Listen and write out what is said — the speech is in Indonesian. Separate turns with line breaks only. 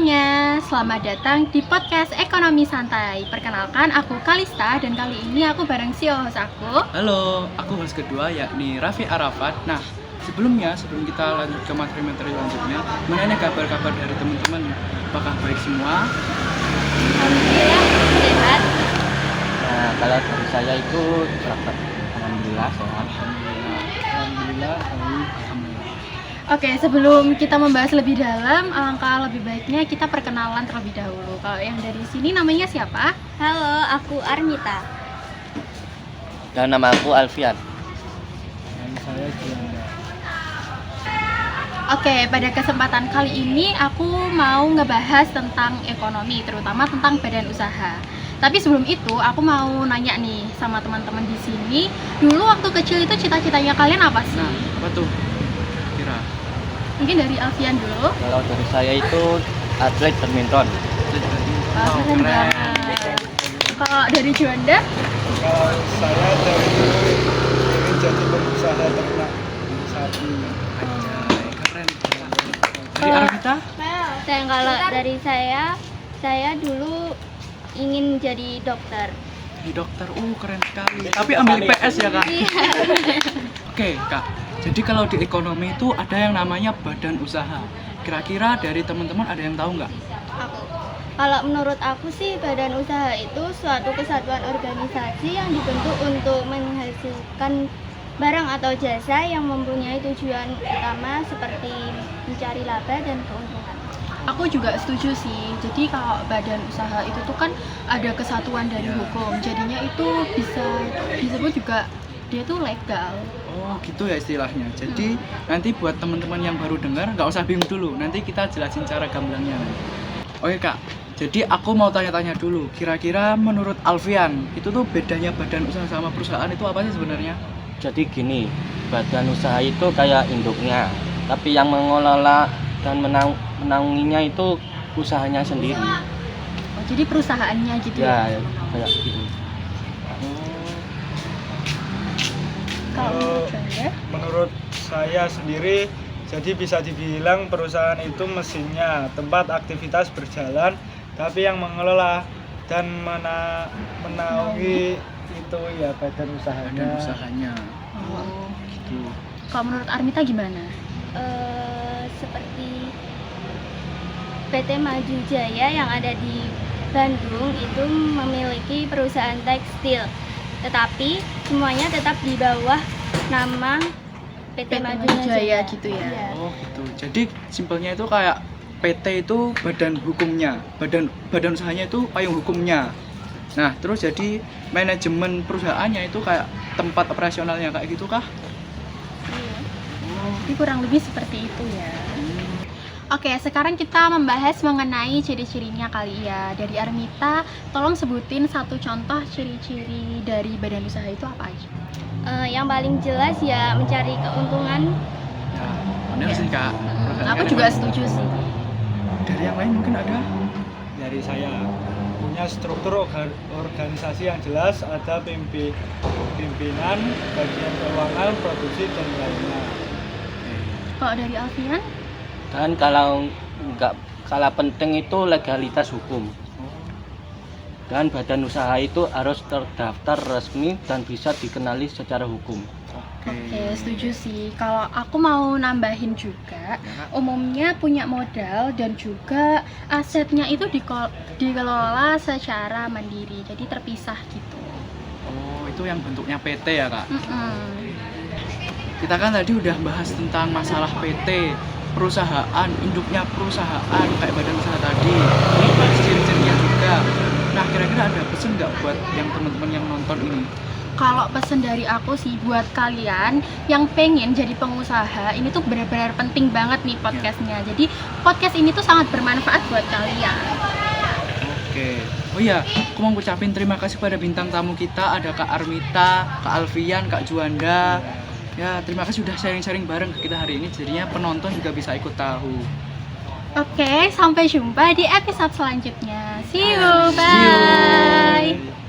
semuanya, selamat datang di podcast Ekonomi Santai. Perkenalkan, aku Kalista dan kali ini aku bareng CEO host aku.
Halo, aku host kedua yakni Raffi Arafat. Nah, sebelum kita lanjut ke materi-materi lanjutnya, mana nih kabar-kabar dari teman-teman? Apakah baik semua?
Alhamdulillah, sehat.
Nah, kalau dari saya itu alhamdulillah sehat.
Alhamdulillah, alhamdulillah.
Oke, sebelum kita membahas lebih dalam, alangkah lebih baiknya kita perkenalan terlebih dahulu. Kalau yang dari sini namanya siapa?
Halo, aku Armita.
Dan nama aku Alfian.
Dan saya Juanda.
Oke, pada kesempatan kali ini aku mau ngebahas tentang ekonomi, terutama tentang badan usaha. Tapi sebelum itu, aku mau nanya nih sama teman-teman di sini. Dulu waktu kecil itu cita-citanya kalian apa sih?
Nah, apa tuh? Kira?
Mungkin dari Alfian dulu.
Kalau dari saya itu atlet badminton.
Wah, keren banget. Kalau dari Juanda?
Kalau saya dari dulu ingin jadi pengusaha ternak sapi.
Anjay, keren. Dari Arvita?
Dan kalau dari saya dulu ingin jadi dokter.
Di dokter, keren sekali. Tapi ambil IPS ya, Kak? Oke, Kak. Jadi kalau di ekonomi itu ada yang namanya badan usaha. Kira-kira dari teman-teman ada yang tahu nggak?
Kalau menurut aku sih badan usaha itu suatu kesatuan organisasi yang dibentuk untuk menghasilkan barang atau jasa yang mempunyai tujuan utama seperti mencari laba dan keuntungan.
Aku juga setuju sih. Jadi kalau badan usaha itu tuh kan ada kesatuan dari hukum. Jadinya itu bisa disebut juga dia tuh legal.
Oh gitu ya istilahnya. Jadi nanti buat teman-teman yang baru dengar nggak usah bingung dulu. Nanti kita jelasin cara gamblangnya. Oke Kak. Jadi aku mau tanya-tanya dulu. Kira-kira menurut Alfian itu tuh bedanya badan usaha sama perusahaan itu apa sih sebenarnya?
Jadi gini, badan usaha itu kayak induknya, tapi yang mengelola dan menanggunginya itu usahanya sendiri.
Oh, jadi perusahaannya gitu
Ya, kayak gitu.
Kalau Juanda?
Menurut saya sendiri, jadi bisa dibilang perusahaan itu mesinnya, tempat aktivitas berjalan, tapi yang mengelola dan menaungi itu ya badan usahanya.
Badan usahanya.
Oh.
Gitu.
Kalau menurut Armita gimana?
Seperti PT Maju Jaya yang ada di Bandung itu memiliki perusahaan tekstil, tetapi semuanya tetap di bawah nama PT Maju Jaya
gitu ya.
Iya.
Oh gitu. Jadi simpelnya itu kayak PT itu badan hukumnya, badan usahanya itu payung hukumnya. Nah, terus jadi manajemen perusahaannya itu kayak tempat operasionalnya kayak gitu kah?
Iya.
Jadi kurang lebih seperti itu ya. Oke, sekarang kita membahas mengenai ciri-cirinya kali ya. Dari Armita, tolong sebutin satu contoh ciri-ciri dari badan usaha itu apa aja?
Yang paling jelas ya mencari keuntungan.
Ya, benar sih Kak.
Aku juga setuju sih.
Dari yang lain mungkin ada?
Dari saya punya struktur organisasi yang jelas, ada pimpinan, bagian keuangan, produksi dan lainnya.
Kalau dari Alfian?
Dan kalau nggak kalah penting itu legalitas hukum. Dan badan usaha itu harus terdaftar resmi dan bisa dikenali secara hukum.
Oke, setuju sih. Kalau aku mau nambahin juga, umumnya punya modal dan juga asetnya itu dikelola secara mandiri, jadi terpisah gitu.
Oh, itu yang bentuknya PT ya Kak?
Mm-mm.
Kita kan tadi udah bahas tentang masalah PT, perusahaan, induknya perusahaan, kayak badan usaha tadi. Ini bahas ciri-cirinya juga. Nah, kira-kira ada pesan nggak buat yang teman-teman yang nonton ini?
Kalau pesan dari aku sih buat kalian yang pengen jadi pengusaha, ini tuh benar-benar penting banget nih podcastnya. Jadi podcast ini tuh sangat bermanfaat buat kalian.
Oke. Oh iya, aku mau ngucapin terima kasih pada bintang tamu kita. Ada Kak Armita, Kak Alfian, Kak Juanda. Ya, terima kasih sudah sharing-sharing bareng ke kita hari ini. Jadinya penonton juga bisa ikut tahu.
Oke, sampai jumpa di episode selanjutnya. See you,
See you.
bye.